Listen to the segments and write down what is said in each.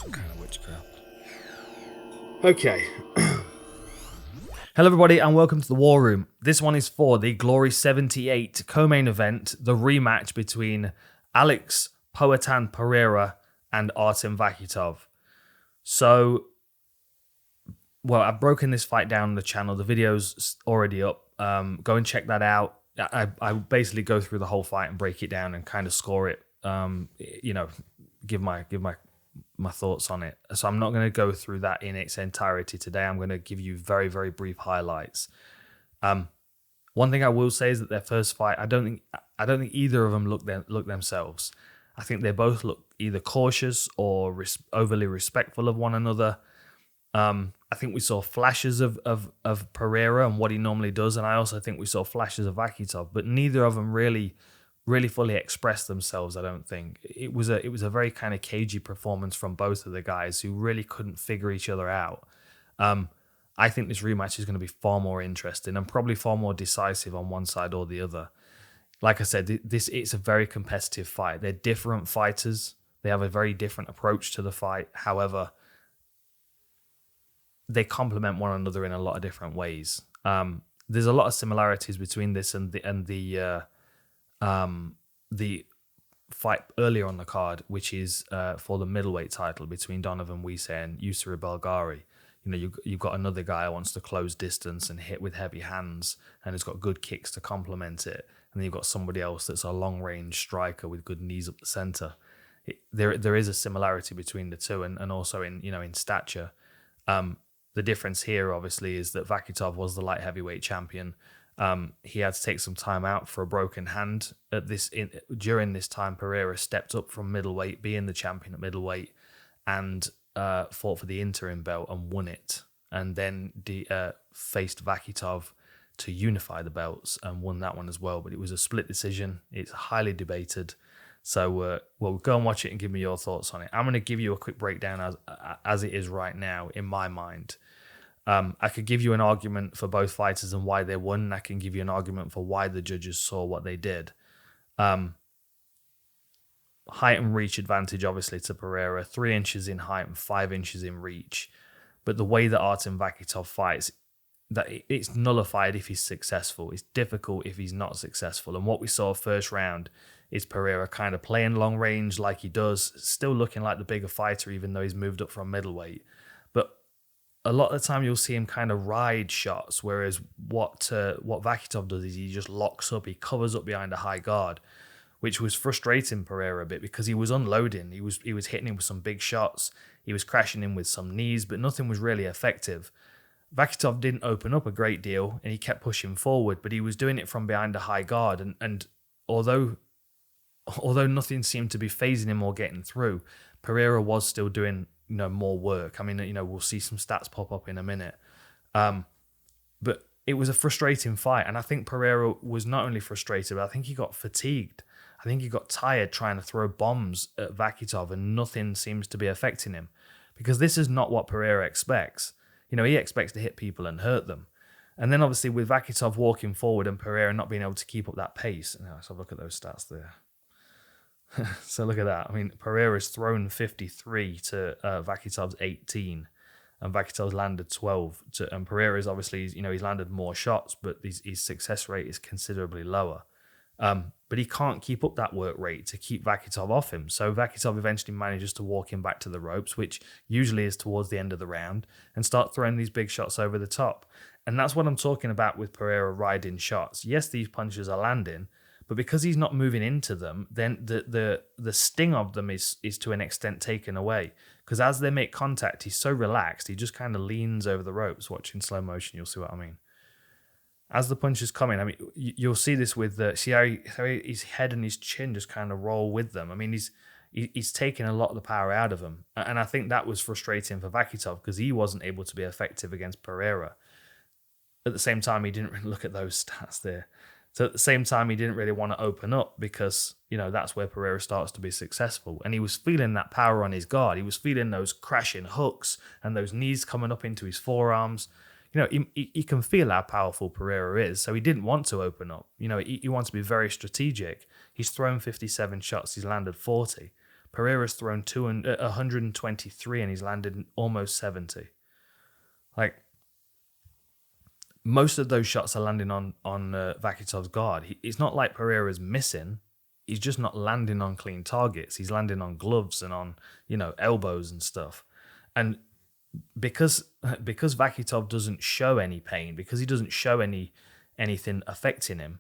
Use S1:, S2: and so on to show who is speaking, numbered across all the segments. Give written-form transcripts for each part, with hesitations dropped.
S1: some kind of witchcraft. Okay.
S2: Hello everybody and welcome to the War Room. This one is for the Glory 78 co-main event, the rematch between Alex Poatan Pereira and Artem Vakhitov. So, well, I've broken this fight down on the channel. The video's already up. Go and check that out. I basically go through the whole fight and break it down and kind of score it. Give my thoughts on it. So I'm not going to go through that in its entirety today. I'm going to give you very, very brief highlights. One thing I will say is that their first fight, I don't think either of them look themselves. I think they both look either cautious or overly respectful of one another. I think we saw flashes of Pereira and what he normally does, and I also think we saw flashes of Vakhitov, but neither of them really fully expressed themselves. I don't think it was a very kind of cagey performance from both of the guys who really couldn't figure each other out. I think this rematch is going to be far more interesting and probably far more decisive on one side or the other. Like I said, it's a very competitive fight. They're different fighters. They have a very different approach to the fight. However, they complement one another in a lot of different ways. There's a lot of similarities between this and the fight earlier on the card, which is for the middleweight title between Donovan Wise and Yusri Belgari. You know, you've got another guy who wants to close distance and hit with heavy hands and has got good kicks to complement it. And then you've got somebody else that's a long-range striker with good knees up the center. There is a similarity between the two, and also in stature. The difference here, obviously, is that Vakhitov was the light heavyweight champion. He had to take some time out for a broken hand. During this time, Pereira stepped up from middleweight, being the champion at middleweight, and fought for the interim belt and won it. And then faced Vakhitov to unify the belts and won that one as well. But it was a split decision. It's highly debated. So, go and watch it and give me your thoughts on it. I'm going to give you a quick breakdown as it is right now in my mind. I could give you an argument for both fighters and why they won, and I can give you an argument for why the judges saw what they did. Height and reach advantage, obviously, to Pereira. 3 inches in height and 5 inches in reach. But the way that Artem Vakhitov fights, that it's nullified if he's successful. It's difficult if he's not successful. And what we saw first round is Pereira kind of playing long range like he does, still looking like the bigger fighter, even though he's moved up from middleweight. But a lot of the time you'll see him kind of ride shots, whereas what Vakhitov does is he just locks up, he covers up behind a high guard, which was frustrating Pereira a bit because he was unloading. He was hitting him with some big shots, he was crashing him with some knees, but nothing was really effective. Vakhitov didn't open up a great deal and he kept pushing forward, but he was doing it from behind a high guard, and although nothing seemed to be phasing him or getting through, Pereira was still doing more work. I mean, we'll see some stats pop up in a minute. But it was a frustrating fight, and I think Pereira was not only frustrated, but I think he got fatigued. I think he got tired trying to throw bombs at Vakhitov, and nothing seems to be affecting him, because this is not what Pereira expects. He expects to hit people and hurt them. And then obviously with Vakhitov walking forward and Pereira not being able to keep up that pace. Let's have a look at those stats there. So look at that. I mean, Pereira's thrown 53 to Vakhitov's 18, and Vakhitov's landed 12. And Pereira's obviously, he's landed more shots, but his success rate is considerably lower. But he can't keep up that work rate to keep Vakhitov off him. So Vakhitov eventually manages to walk him back to the ropes, which usually is towards the end of the round, and start throwing these big shots over the top. And that's what I'm talking about with Pereira riding shots. Yes, these punches are landing, but because he's not moving into them, then the sting of them is to an extent taken away. Because as they make contact, he's so relaxed, he just kind of leans over the ropes. Watch in slow motion, you'll see what I mean. As the punches come in, I mean, you'll see this with see how his head and his chin just kind of roll with them. I mean, he's taking a lot of the power out of them. And I think that was frustrating for Vakhitov because he wasn't able to be effective against Pereira. At the same time, he didn't really look at those stats there. So at the same time, he didn't really want to open up because, that's where Pereira starts to be successful. And he was feeling that power on his guard. He was feeling those crashing hooks and those knees coming up into his forearms. He can feel how powerful Pereira is, so he didn't want to open up. He wants to be very strategic. He's thrown 57 shots, he's landed 40. Pereira's thrown 123 and he's landed almost 70. Like, most of those shots are landing on Vakitov's guard. It's not like Pereira's missing. He's just not landing on clean targets. He's landing on gloves and on, elbows and stuff. And because Vakhitov doesn't show any pain, because he doesn't show anything affecting him,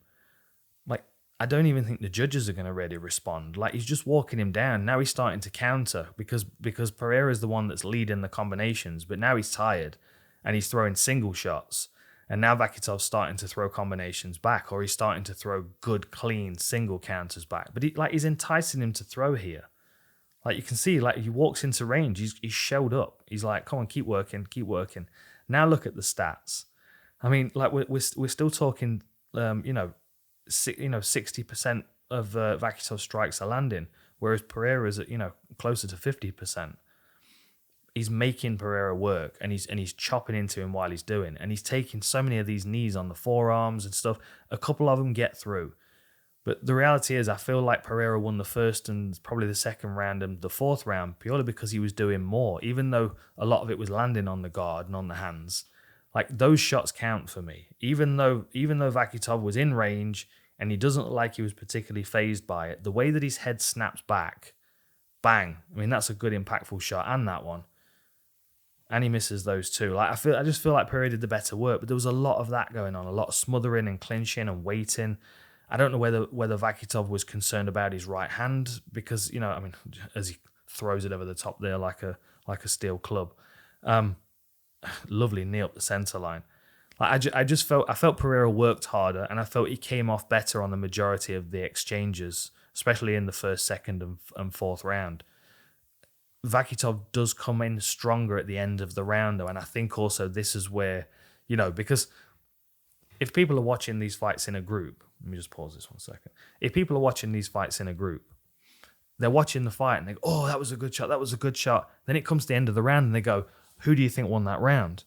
S2: like, I don't even think the judges are going to really respond. Like, he's just walking him down. Now he's starting to counter because Pereira's the one that's leading the combinations, but now he's tired and he's throwing single shots. And now Vakitov's starting to throw combinations back, or he's starting to throw good, clean single counters back. But he's enticing him to throw here. Like, you can see, like, he walks into range, he's shelled up. He's like, come on, keep working, keep working. Now look at the stats. I mean, like, we're still talking, 60% of Vakitov's strikes are landing, whereas Pereira's at, closer to 50%. He's making Pereira work, and he's chopping into him while he's doing, and he's taking so many of these knees on the forearms and stuff. A couple of them get through, but the reality is, I feel like Pereira won the first and probably the second round and the fourth round purely because he was doing more, even though a lot of it was landing on the guard and on the hands. Like, those shots count for me, even though Vakhitov was in range and he doesn't look like he was particularly fazed by it. The way that his head snaps back, bang! I mean, that's a good impactful shot, and that one. And he misses those too. Like, I just feel like Pereira did the better work, but there was a lot of that going on, a lot of smothering and clinching and waiting. I don't know whether Vakhitov was concerned about his right hand because, as he throws it over the top there like a steel club. Lovely knee up the center line. Like, I felt Pereira worked harder, and I felt he came off better on the majority of the exchanges, especially in the first, second, and fourth round. Vakhitov does come in stronger at the end of the round, though, and I think also this is where, because if people are watching these fights in a group, let me just pause this 1 second. If people are watching these fights in a group, they're watching the fight and they go, oh, that was a good shot, that was a good shot. Then it comes to the end of the round and they go, who do you think won that round?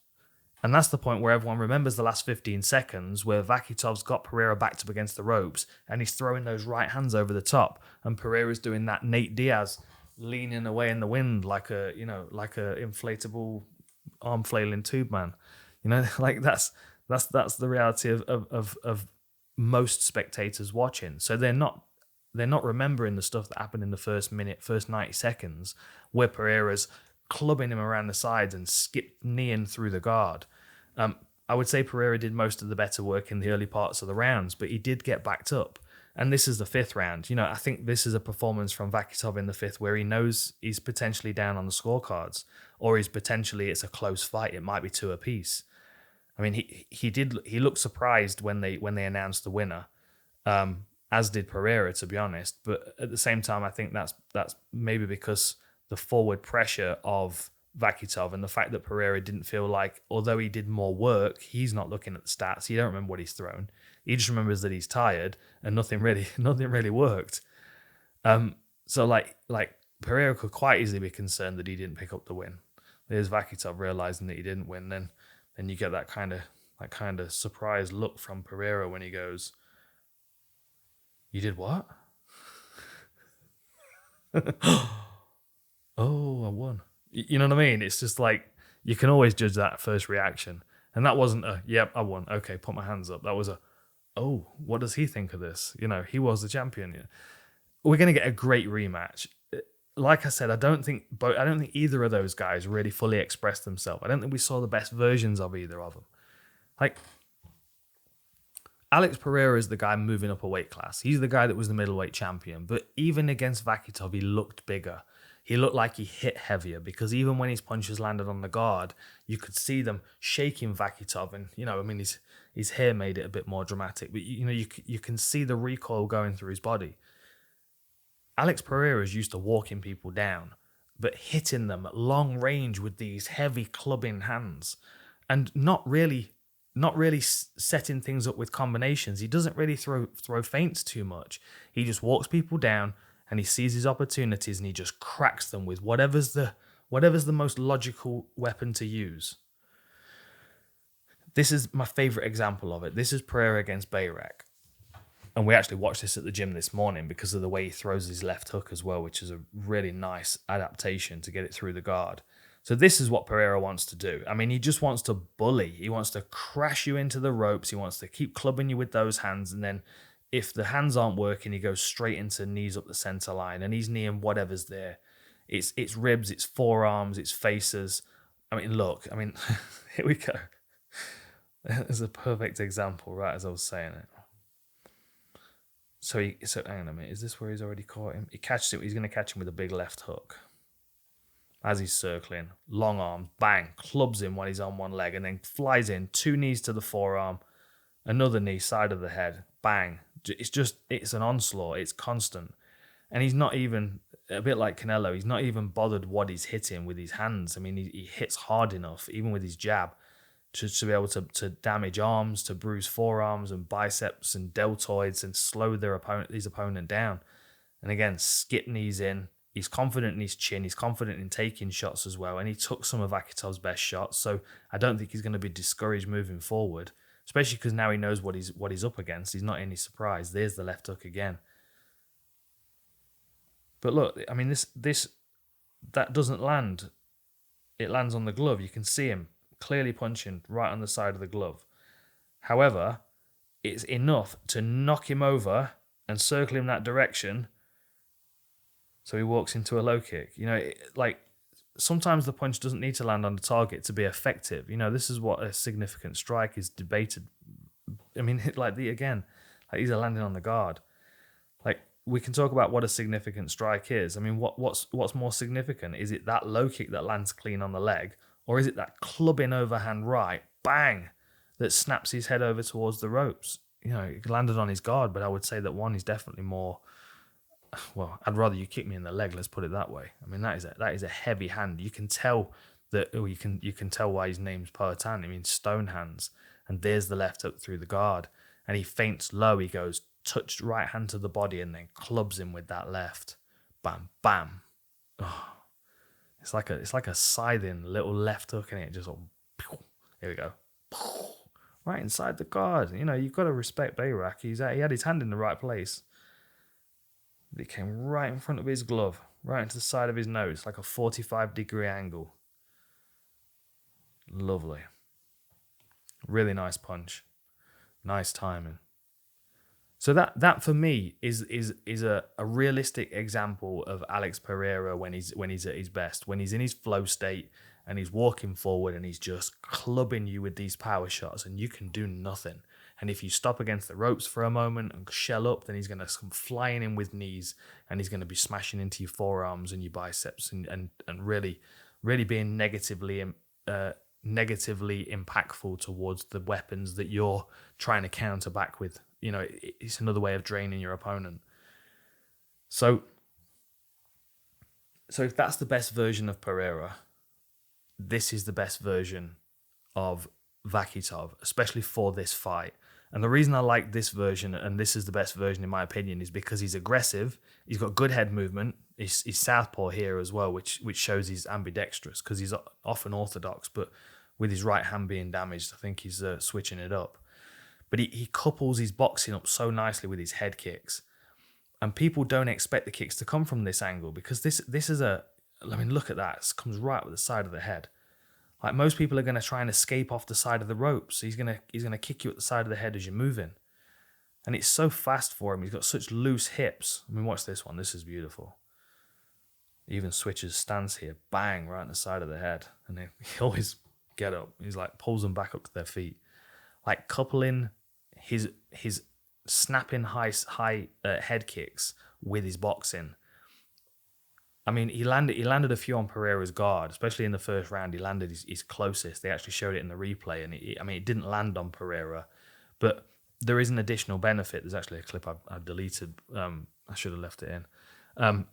S2: And that's the point where everyone remembers the last 15 seconds where Vakhitov's got Pereira backed up against the ropes and he's throwing those right hands over the top, and Pereira's doing that Nate Diaz leaning away in the wind like a inflatable arm flailing tube man. Like, that's the reality of most spectators watching. So they're not remembering the stuff that happened in the first 90 seconds where Pereira's clubbing him around the sides and skip kneeing through the guard. I would say Pereira did most of the better work in the early parts of the rounds, but he did get backed up. And this is the fifth round. I think this is a performance from Vakhitov in the fifth where he knows he's potentially down on the scorecards, or it's a close fight. It might be two apiece. I mean, he looked surprised when they announced the winner, as did Pereira, to be honest. But at the same time, I think that's maybe because the forward pressure of Vakhitov and the fact that Pereira didn't feel like, although he did more work, he's not looking at the stats. He don't remember what he's thrown. He just remembers that he's tired and nothing really worked. So like Pereira could quite easily be concerned that he didn't pick up the win. There's Vakhitov realizing that he didn't win. Then you get that kind of surprised look from Pereira when he goes, "You did what?" Oh, I won. You know what I mean? It's just like, you can always judge that first reaction. And that wasn't a, yep, I won. Okay, put my hands up. That was a, oh, what does he think of this? He was the champion. We're going to get a great rematch. Like I said, I don't think either of those guys really fully expressed themselves. I don't think we saw the best versions of either of them. Like, Alex Pereira is the guy moving up a weight class. He's the guy that was the middleweight champion. But even against Vakhitov, he looked bigger. He looked like he hit heavier, because even when his punches landed on the guard, you could see them shaking Vakhitov. And, his hair made it a bit more dramatic. But, you can see the recoil going through his body. Alex Pereira is used to walking people down, but hitting them at long range with these heavy clubbing hands, and not really setting things up with combinations. He doesn't really throw feints too much. He just walks people down and he sees his opportunities and he just cracks them with whatever's the most logical weapon to use. This is my favorite example of it. This is Pereira against Bayrak. And we actually watched this at the gym this morning because of the way he throws his left hook as well, which is a really nice adaptation to get it through the guard. So this is what Pereira wants to do. I mean, he just wants to bully. He wants to crash you into the ropes. He wants to keep clubbing you with those hands. And then if the hands aren't working, he goes straight into knees up the center line. And he's kneeing whatever's there. It's ribs, it's forearms, it's faces. I mean, look, here we go. There's a perfect example, right, as I was saying it. So hang on a minute. Is this where he's already caught him? He catches it. He's going to catch him with a big left hook. As he's circling, long arms, bang, clubs him when he's on one leg, and then flies in, 2 knees to the forearm, another knee, side of the head, bang. It's an onslaught. It's constant. And he's not even, a bit like Canelo, he's not even bothered what he's hitting with his hands. I mean, he hits hard enough, even with his jab, to be able to damage arms, to bruise forearms and biceps and deltoids and slow his opponent down. And again, skip knees in. He's confident in his chin. He's confident in taking shots as well. And he took some of Vakhitov's best shots. So I don't think he's going to be discouraged moving forward, especially because now he knows what he's up against. He's not any surprise. There's the left hook again. But look, I mean, that doesn't land. It lands on the glove. You can see him clearly punching right on the side of the glove. However, it's enough to knock him over and circle him that direction so he walks into a low kick. Sometimes the punch doesn't need to land on the target to be effective. This is what a significant strike is debated. I mean, these are landing on the guard. We can talk about what a significant strike is. I mean, what's more significant? Is it that low kick that lands clean on the leg? Or is it that clubbing overhand right, bang, that snaps his head over towards the ropes? It landed on his guard, but I would say that one is definitely more, well, I'd rather you kick me in the leg, let's put it that way. I mean, that is a heavy hand. You can tell you can tell why his name's Poatan. It means stone hands. And there's the left hook through the guard. And he feints low, he goes, touched right hand to the body and then clubs him with that left. Bam, bam. Oh. It's like a scything little left hook, and it just here we go, right inside the guard. You've got to respect Bayrak. He had his hand in the right place. It came right in front of his glove, right into the side of his nose, like a 45-degree angle. Lovely, really nice punch, nice timing. So that for me is a realistic example of Alex Pereira when he's at his best, when he's in his flow state and he's walking forward and he's just clubbing you with these power shots and you can do nothing. And if you stop against the ropes for a moment and shell up, then he's going to come flying in with knees and he's going to be smashing into your forearms and your biceps and really being negatively impactful towards the weapons that you're trying to counter back with. It's another way of draining your opponent. So if that's the best version of Pereira, this is the best version of Vakhitov, especially for this fight. And the reason I like this version, and this is the best version in my opinion, is because he's aggressive, he's got good head movement, he's southpaw here as well, which shows he's ambidextrous, because he's often orthodox, but with his right hand being damaged, I think he's switching it up. But he couples his boxing up so nicely with his head kicks. And people don't expect the kicks to come from this angle because this is look at that. It comes right with the side of the head. Like most people are going to try and escape off the side of the ropes. So he's going to kick you at the side of the head as you're moving. And it's so fast for him. He's got such loose hips. I mean, watch this one. This is beautiful. He even switches stance here. Bang, right on the side of the head. And he always get up. He's like pulls them back up to their feet. Like coupling his snapping high head kicks with his boxing. I mean, he landed a few on Pereira's guard, especially in the first round. He landed his closest. They actually showed it in the replay, and it didn't land on Pereira, but there is an additional benefit. There's actually a clip I've deleted. I should have left it in.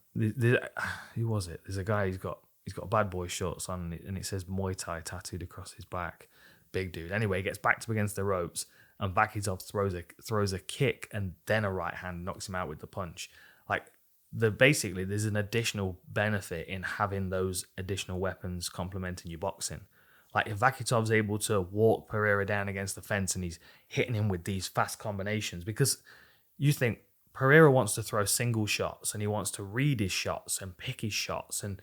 S2: Who was it? There's a guy. He's got bad boy shorts on, and it says Muay Thai tattooed across his back. Big dude. Anyway, he gets backed up against the ropes, and Vakhitov throws a kick and then a right hand, knocks him out with the punch. Basically, there's an additional benefit in having those additional weapons complementing your boxing. Like if Vakhitov's able to walk Pereira down against the fence and he's hitting him with these fast combinations, because you think Pereira wants to throw single shots and he wants to read his shots and pick his shots and,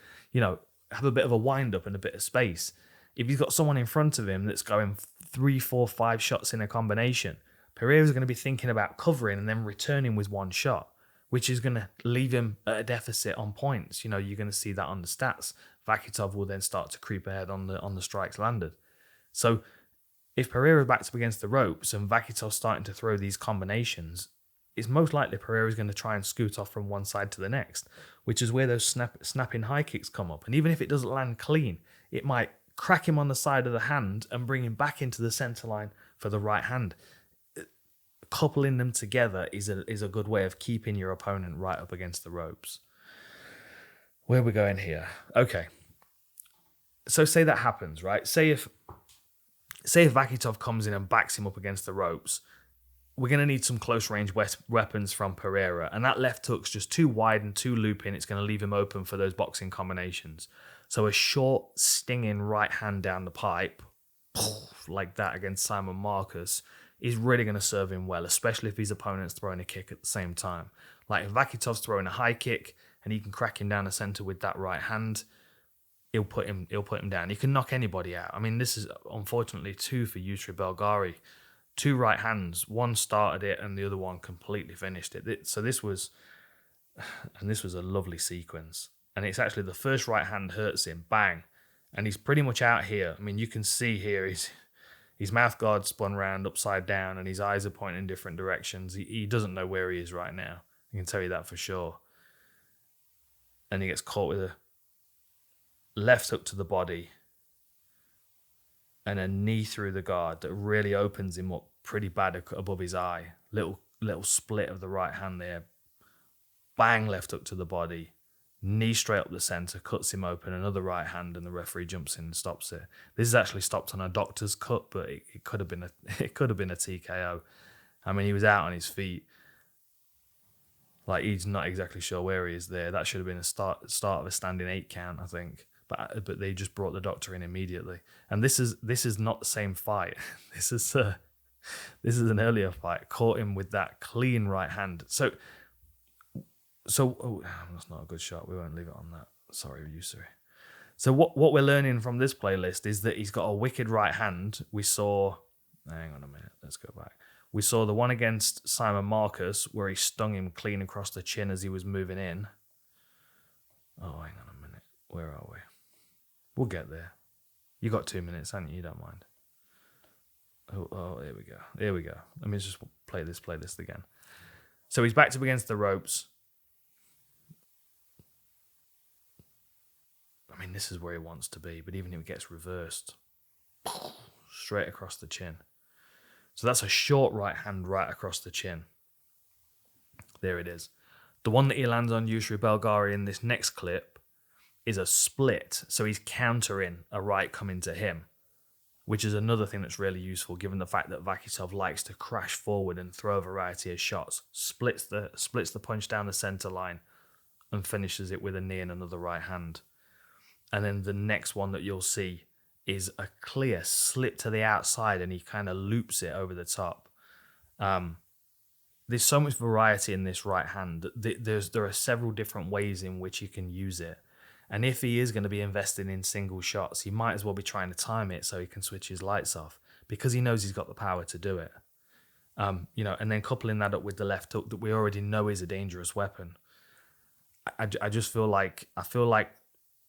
S2: have a bit of a wind up and a bit of space. If he's got someone in front of him that's going 3, 4, 5 shots in a combination, Pereira's going to be thinking about covering and then returning with one shot, which is going to leave him at a deficit on points. You're going to see that on the stats. Vakhitov will then start to creep ahead on the strikes landed. So if Pereira backs up against the ropes and Vakhitov's starting to throw these combinations, it's most likely Pereira's going to try and scoot off from one side to the next, which is where those snapping high kicks come up. And even if it doesn't land clean, it might crack him on the side of the hand and bring him back into the center line for the right hand. Coupling them together is a good way of keeping your opponent right up against the ropes. Where are we going here? Okay. So say that happens, right? Say if Vakhitov comes in and backs him up against the ropes, we're going to need some close range weapons from Pereira. And that left hook's just too wide and too looping. It's going to leave him open for those boxing combinations. So a short, stinging right hand down the pipe, like that against Simon Marcus, is really going to serve him well, especially if his opponent's throwing a kick at the same time. Like if Vakhitov's throwing a high kick and he can crack him down the center with that right hand, he'll put him down. He can knock anybody out. I mean, this is unfortunately 2 for Yusri Belgari. 2 right hands, one started it and the other one completely finished it. So this was a lovely sequence. And it's actually the first right hand hurts him, bang, and he's pretty much out here. I mean, you can see here his mouth guard spun round upside down and his eyes are pointing in different directions. He doesn't know where he is right now. I can tell you that for sure. And he gets caught with a left hook to the body and a knee through the guard that really opens him up pretty bad above his eye. Little split of the right hand there. Bang, left hook to the body. Knee straight up the center, cuts him open, another right hand, and the referee jumps in and stops it. This is actually stopped on a doctor's cut, but it could have been a TKO. I mean, he was out on his feet. Like, he's not exactly sure where he is there. That should have been a start of a standing 8 count, I think. But they just brought the doctor in immediately. And this is not the same fight. This is an earlier fight. Caught him with that clean right hand. So that's not a good shot. We won't leave it on that. Sorry, Yusri. So what we're learning from this playlist is that he's got a wicked right hand. We saw, hang on a minute, let's go back. We saw the one against Simon Marcus where he stung him clean across the chin as he was moving in. Oh, hang on a minute. Where are we? We'll get there. You got 2 minutes, haven't you? You don't mind. Oh, here we go. Here we go. Let me just play this playlist again. So he's backed up against the ropes. I mean, this is where he wants to be, but even if it gets reversed, straight across the chin. So that's a short right hand right across the chin. There it is. The one that he lands on Yusri Belgari in this next clip is a split. So he's countering a right coming to him, which is another thing that's really useful given the fact that Vakhitov likes to crash forward and throw a variety of shots. Splits the punch down the center line and finishes it with a knee and another right hand. And then the next one that you'll see is a clear slip to the outside and he kind of loops it over the top. There's so much variety in this right hand. There are several different ways in which you can use it. And if he is going to be investing in single shots, he might as well be trying to time it so he can switch his lights off because he knows he's got the power to do it. And then coupling that up with the left hook that we already know is a dangerous weapon. I just feel like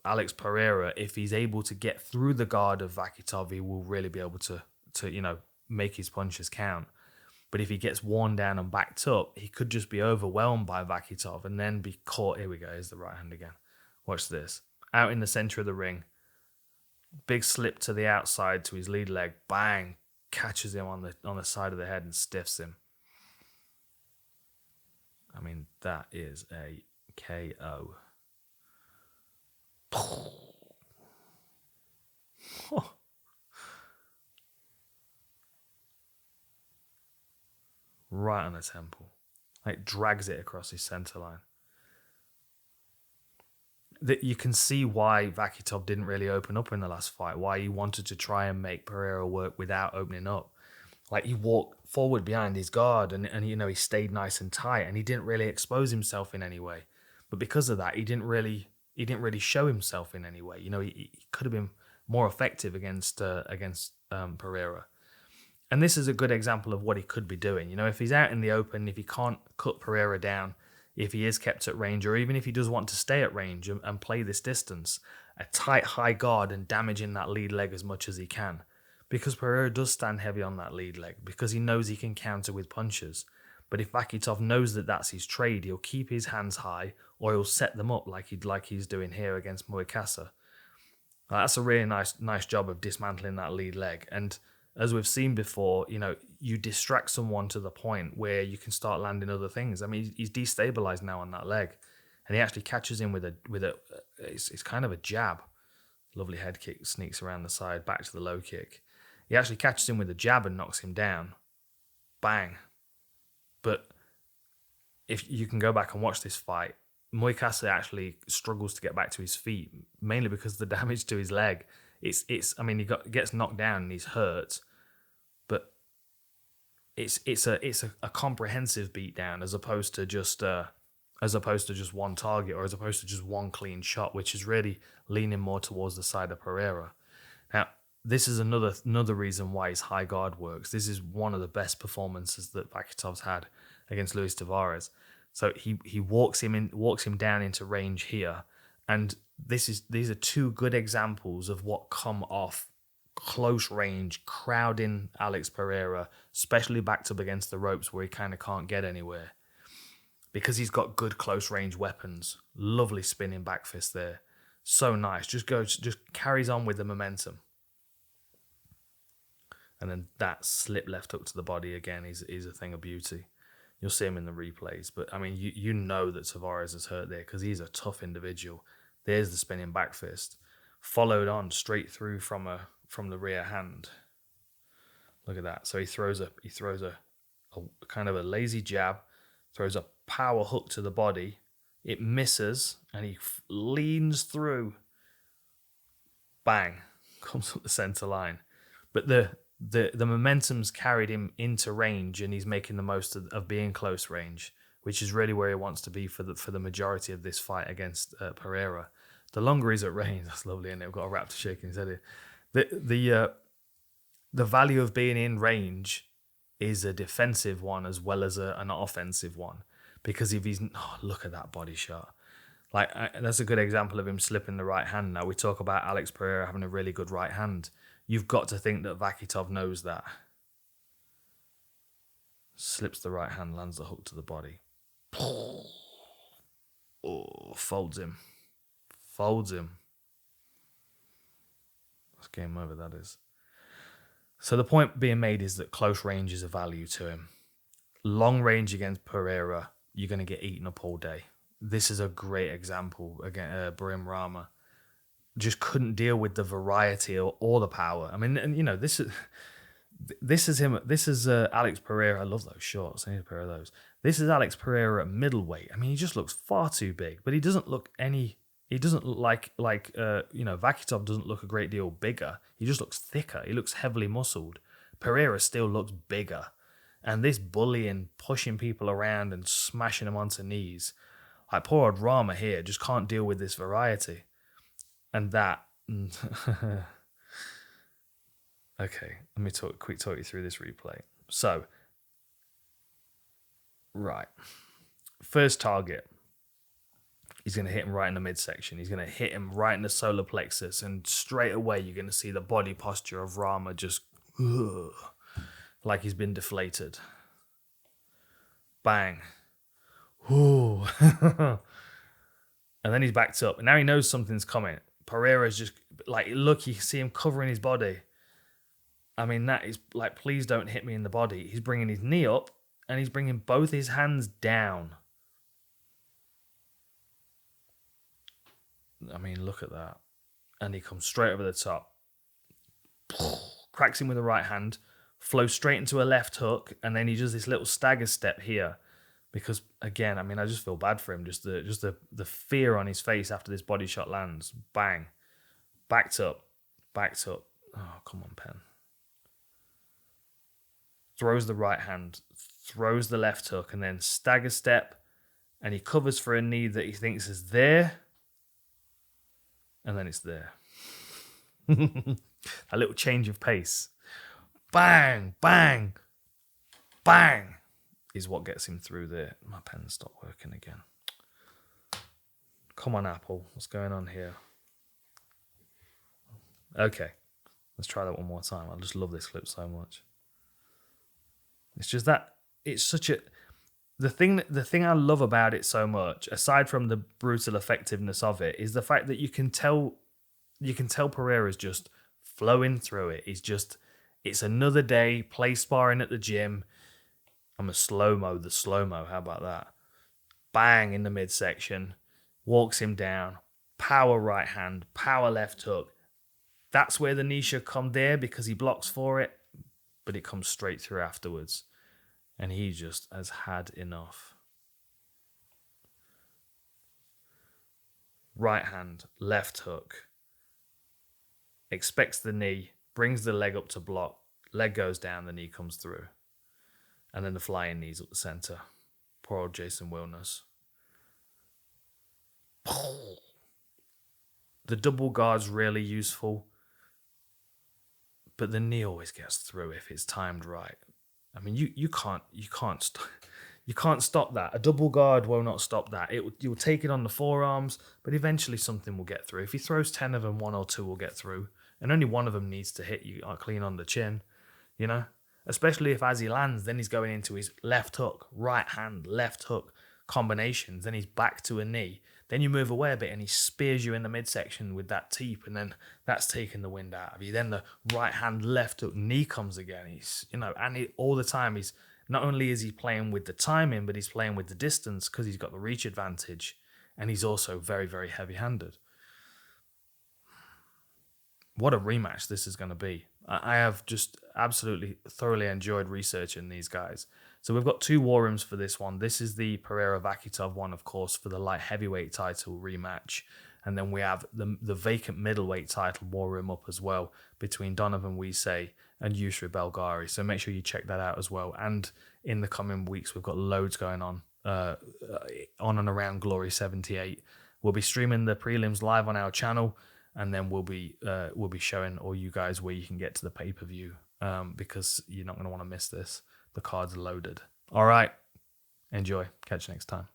S2: Alex Pereira, if he's able to get through the guard of Vakhitov, he will really be able to make his punches count. But if he gets worn down and backed up, he could just be overwhelmed by Vakhitov and then be caught. Here we go. Here's the right hand again. Watch this. Out in the center of the ring. Big slip to the outside to his lead leg. Bang. Catches him on the side of the head and stiffs him. I mean, that is a KO. Right on the temple. Like drags it across his center line. That you can see why Vakhitov didn't really open up in the last fight, why he wanted to try and make Pereira work without opening up. Like, he walked forward behind his guard, and you know, he stayed nice and tight, and he didn't really expose himself in any way. But because of that, he didn't really show himself in any way. You know, he could have been more effective against Pereira. And this is a good example of what he could be doing. You know, if he's out in the open, if he can't cut Pereira down, if he is kept at range, or even if he does want to stay at range and play this distance, a tight high guard and damaging that lead leg as much as he can. Because Pereira does stand heavy on that lead leg, because he knows he can counter with punches. But if Vakhitov knows that that's his trade, he'll keep his hands high, or he'll set them up like he's doing here against Moikasa. That's a really nice job of dismantling that lead leg. And as we've seen before, you know, you distract someone to the point where you can start landing other things. I mean, he's destabilized now on that leg, and he actually catches him with a it's kind of a jab. Lovely head kick, sneaks around the side, back to the low kick. He actually catches him with a jab and knocks him down. Bang. But if you can go back and watch this fight, Moikasa actually struggles to get back to his feet, mainly because of the damage to his leg. I mean, he gets knocked down and he's hurt, but it's a comprehensive beatdown as opposed to just one target, or as opposed to just one clean shot, which is really leaning more towards the side of Pereira. Now, this is another reason why his high guard works. This is one of the best performances that Vakhitov's had against Luis Tavares. So he walks him down into range here, and these are two good examples of what come off close range, crowding Alex Pereira, especially backed up against the ropes where he kind of can't get anywhere, because he's got good close range weapons. Lovely spinning back fist there, so nice. Just carries on with the momentum. And then that slip left hook to the body again is a thing of beauty. You'll see him in the replays. But, I mean, you know that Tavares is hurt there because he's a tough individual. There's the spinning back fist. Followed on straight through from the rear hand. Look at that. So he throws a kind of a lazy jab, throws a power hook to the body. It misses, and he leans through. Bang. Comes up the center line. But the momentum's carried him into range, and he's making the most of being close range, which is really where he wants to be for the majority of this fight against Pereira. The longer he's at range, that's lovely, and they've got a raptor shaking his head here. The value of being in range is a defensive one as well as an offensive one, because if he's look at that body shot. Like, that's a good example of him slipping the right hand. Now, we talk about Alex Pereira having a really good right hand. You've got to think that Vakhitov knows that. Slips the right hand, lands the hook to the body. Oh, folds him. That's game over, that is. So the point being made is that close range is a value to him. Long range against Pereira, you're going to get eaten up all day. This is a great example. Again, Barim Rama just couldn't deal with the variety or the power. I mean, and you know, this is him. This is Alex Pereira. I love those shorts. I need a pair of those. This is Alex Pereira at middleweight. I mean, he just looks far too big, but he doesn't look any. He doesn't look like Vakhitov doesn't look a great deal bigger. He just looks thicker. He looks heavily muscled. Pereira still looks bigger, and this bullying, pushing people around and smashing them onto knees. Like, poor old Rama here just can't deal with this variety. And that... Okay, let me talk you through this replay. So, right. First target. He's going to hit him right in the midsection. He's going to hit him right in the solar plexus. And straight away, you're going to see the body posture of Rama just... like he's been deflated. Bang. Ooh. And then he's backed up. And now he knows something's coming. Pereira's just... Like, look, you see him covering his body. I mean, that is like, please don't hit me in the body. He's bringing his knee up and he's bringing both his hands down. I mean, look at that. And he comes straight over the top. Cracks him with the right hand, flows straight into a left hook, and then he does this little stagger step here. Because, again, I mean, I just feel bad for him. Just the fear on his face after this body shot lands. Bang. Backed up. Oh, come on, Pen. throws the right hand, throws the left hook, and then stagger step, and he covers for a knee that he thinks is there, and then it's there. A little change of pace. Bang, bang, bang is what gets him through there. My pen stopped working again. Come on, Apple. What's going on here? Okay. Let's try that one more time. I just love this clip so much. It's just that it's such a... The thing I love about it so much, aside from the brutal effectiveness of it, is the fact that you can tell Pereira's just flowing through it. It's another day, play sparring at the gym. I'm a the slow-mo. How about that? Bang in the midsection. Walks him down. Power right hand. Power left hook. That's where the knee should come there because he blocks for it. But it comes straight through afterwards. And he just has had enough. Right hand. Left hook. Expects the knee. Brings the leg up to block. Leg goes down. The knee comes through. And then the flying knees up the center. Poor old Jason Wilness. The double guard's really useful. But the knee always gets through if it's timed right. I mean, you can't stop that. A double guard will not stop that. You'll take it on the forearms, but eventually something will get through. If he throws 10 of them, 1 or 2 will get through. And only one of them needs to hit you clean on the chin, you know? Especially if as he lands, then he's going into his left hook, right hand, left hook combinations. Then he's back to a knee. Then you move away a bit and he spears you in the midsection with that teep, and then that's taking the wind out of you. Then the right hand, left hook, knee comes again. He's, all the time he's not only is he playing with the timing, but he's playing with the distance because he's got the reach advantage, and he's also very, very heavy-handed. What a rematch this is going to be. I have just absolutely thoroughly enjoyed researching these guys. So we've got 2 war rooms for this one. This is the Pereira Vakhitov one, of course, for the light heavyweight title rematch. And then we have the vacant middleweight title war room up as well between Donovan Wise and Yusri Belgari. So make sure you check that out as well. And in the coming weeks, we've got loads going on and around Glory 78. We'll be streaming the prelims live on our channel. And then we'll be showing all you guys where you can get to the pay-per-view because you're not going to want to miss this. The card's loaded. All right. Enjoy. Catch you next time.